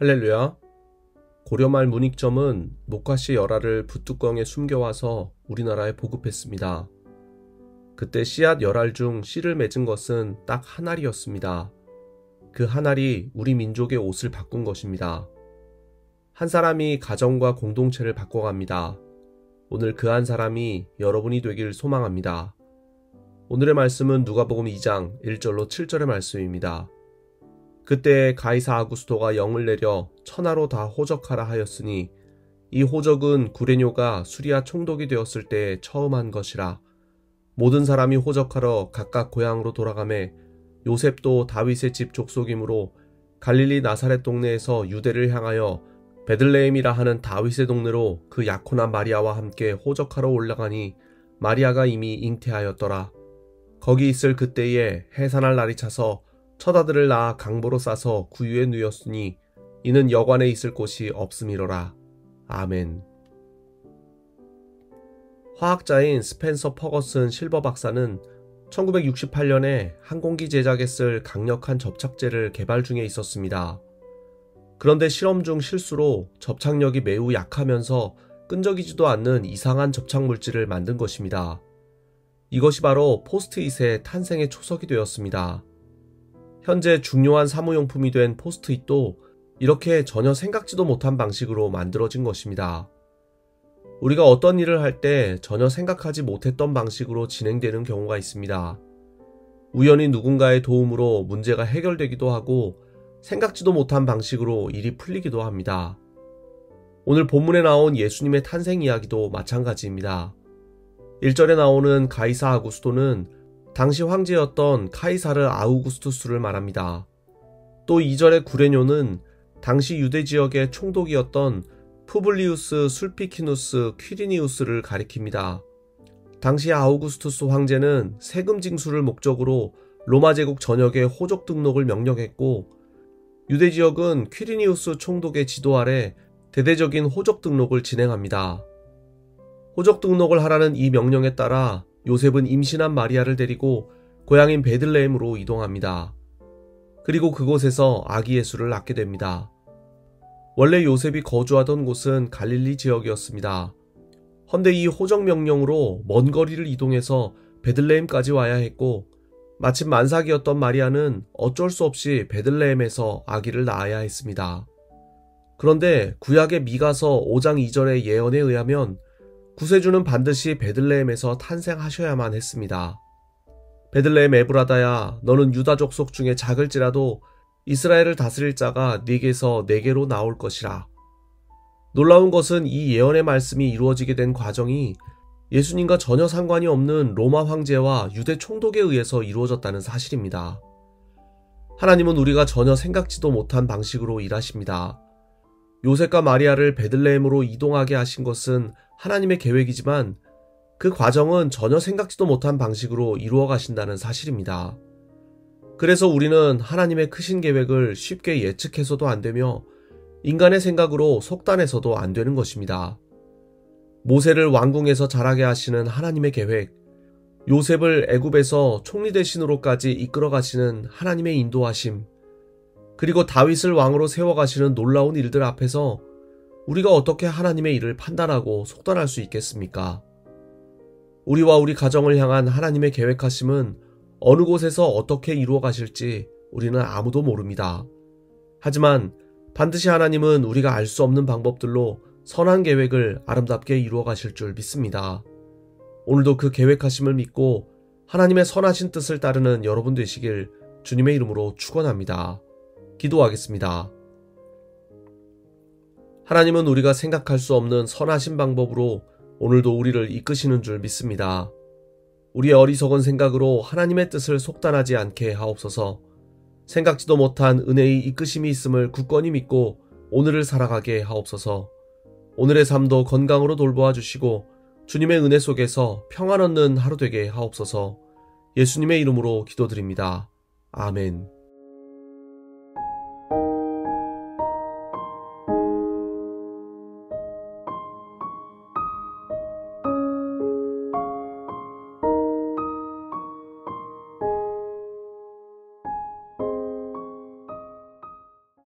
할렐루야. 고려말 문익점은 목화씨 열알을 붓뚜껑에 숨겨와서 우리나라에 보급했습니다. 그때 씨앗 열알 중 씨를 맺은 것은 딱 한 알이었습니다. 그 한 알이 우리 민족의 옷을 바꾼 것입니다. 한 사람이 가정과 공동체를 바꿔갑니다. 오늘 그 한 사람이 여러분이 되길 소망합니다. 오늘의 말씀은 누가복음 2장 1절로 7절의 말씀입니다. 그때 가이사 아구스토가 영을 내려 천하로 다 호적하라 하였으니 이 호적은 구레뇨가 수리아 총독이 되었을 때 처음 한 것이라. 모든 사람이 호적하러 각각 고향으로 돌아가매 요셉도 다윗의 집 족속이므로 갈릴리 나사렛 동네에서 유대를 향하여 베들레헴이라 하는 다윗의 동네로 그 약혼한 마리아와 함께 호적하러 올라가니 마리아가 이미 잉태하였더라. 거기 있을 그때에 해산할 날이 차서 첫 아들을 낳아 강보로 싸서 구유에 누였으니 이는 여관에 있을 곳이 없음이로라. 아멘. 화학자인 스펜서 퍼거슨 실버 박사는 1968년에 항공기 제작에 쓸 강력한 접착제를 개발 중에 있었습니다. 그런데 실험 중 실수로 접착력이 매우 약하면서 끈적이지도 않는 이상한 접착 물질을 만든 것입니다. 이것이 바로 포스트잇의 탄생의 초석이 되었습니다. 현재 중요한 사무용품이 된 포스트잇도 이렇게 전혀 생각지도 못한 방식으로 만들어진 것입니다. 우리가 어떤 일을 할 때 전혀 생각하지 못했던 방식으로 진행되는 경우가 있습니다. 우연히 누군가의 도움으로 문제가 해결되기도 하고 생각지도 못한 방식으로 일이 풀리기도 합니다. 오늘 본문에 나온 예수님의 탄생 이야기도 마찬가지입니다. 1절에 나오는 가이사 아구스토는 당시 황제였던 카이사르 아우구스투스를 말합니다. 또 2절의 구레뇨는 당시 유대 지역의 총독이었던 푸블리우스 술피키누스 퀴리니우스를 가리킵니다. 당시 아우구스투스 황제는 세금 징수를 목적으로 로마 제국 전역에 호적 등록을 명령했고 유대 지역은 퀴리니우스 총독의 지도 아래 대대적인 호적 등록을 진행합니다. 호적 등록을 하라는 이 명령에 따라 요셉은 임신한 마리아를 데리고 고향인 베들레헴으로 이동합니다. 그리고 그곳에서 아기 예수를 낳게 됩니다. 원래 요셉이 거주하던 곳은 갈릴리 지역이었습니다. 헌데 이 호적 명령으로 먼 거리를 이동해서 베들레헴까지 와야 했고 마침 만삭이었던 마리아는 어쩔 수 없이 베들레헴에서 아기를 낳아야 했습니다. 그런데 구약의 미가서 5장 2절의 예언에 의하면 구세주는 반드시 베들레헴에서 탄생하셔야만 했습니다. 베들레헴 에브라다야, 너는 유다 족속 중에 작을지라도 이스라엘을 다스릴 자가 네게서 내게로 나올 것이라. 놀라운 것은 이 예언의 말씀이 이루어지게 된 과정이 예수님과 전혀 상관이 없는 로마 황제와 유대 총독에 의해서 이루어졌다는 사실입니다. 하나님은 우리가 전혀 생각지도 못한 방식으로 일하십니다. 요셉과 마리아를 베들레헴으로 이동하게 하신 것은 하나님의 계획이지만 그 과정은 전혀 생각지도 못한 방식으로 이루어 가신다는 사실입니다. 그래서 우리는 하나님의 크신 계획을 쉽게 예측해서도 안 되며 인간의 생각으로 속단해서도 안 되는 것입니다. 모세를 왕궁에서 자라게 하시는 하나님의 계획, 요셉을 애굽에서 총리 대신으로까지 이끌어 가시는 하나님의 인도하심, 그리고 다윗을 왕으로 세워가시는 놀라운 일들 앞에서 우리가 어떻게 하나님의 일을 판단하고 속단할 수 있겠습니까? 우리와 우리 가정을 향한 하나님의 계획하심은 어느 곳에서 어떻게 이루어 가실지 우리는 아무도 모릅니다. 하지만 반드시 하나님은 우리가 알 수 없는 방법들로 선한 계획을 아름답게 이루어 가실 줄 믿습니다. 오늘도 그 계획하심을 믿고 하나님의 선하신 뜻을 따르는 여러분 되시길 주님의 이름으로 축원합니다. 기도하겠습니다. 하나님은 우리가 생각할 수 없는 선하신 방법으로 오늘도 우리를 이끄시는 줄 믿습니다. 우리의 어리석은 생각으로 하나님의 뜻을 속단하지 않게 하옵소서. 생각지도 못한 은혜의 이끄심이 있음을 굳건히 믿고 오늘을 살아가게 하옵소서. 오늘의 삶도 건강으로 돌보아 주시고 주님의 은혜 속에서 평안 얻는 하루 되게 하옵소서. 예수님의 이름으로 기도드립니다. 아멘.